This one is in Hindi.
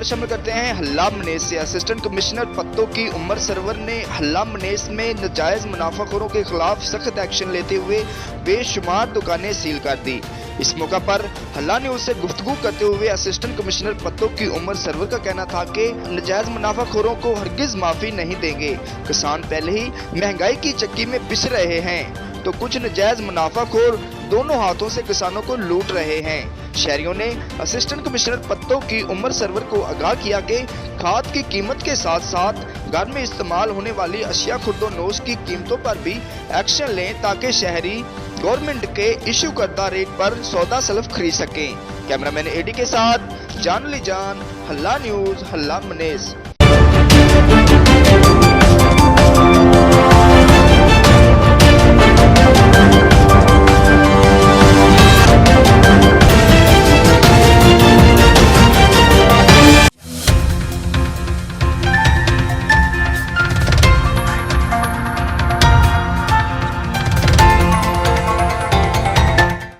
शामिल करते हैं हल्ला मनेस से। असिस्टेंट कमिश्नर पत्तों की उमर सरवर ने हल्ला मनेस में नाजायज मुनाफाखोरों के खिलाफ सख्त एक्शन लेते हुए बेशुमार दुकानें सील कर दी। इस मौका पर हल्ला न्यूज से गुफ्तगू करते हुए असिस्टेंट कमिश्नर पत्तों की उमर सरवर का कहना था कि नाजायज मुनाफाखोरों को हरगिज माफी नहीं देंगे। किसान पहले ही महंगाई की चक्की में पिस रहे हैं तो कुछ नाजायज मुनाफाखोर दोनों हाथों से किसानों को लूट रहे हैं। शहरियों ने असिस्टेंट कमिश्नर पत्तों की उमर सरवर को आगाह किया कि खाद की कीमत के साथ साथ घर में इस्तेमाल होने वाली अशिया खुर्दोनोश की कीमतों पर भी एक्शन लें ताकि शहरी गवर्नमेंट के इशू करदा रेट पर सौदा सलफ खरीद सकें। कैमरामैन एडी के साथ जान ली जान, हल्ला न्यूज, हल्ला मनेस।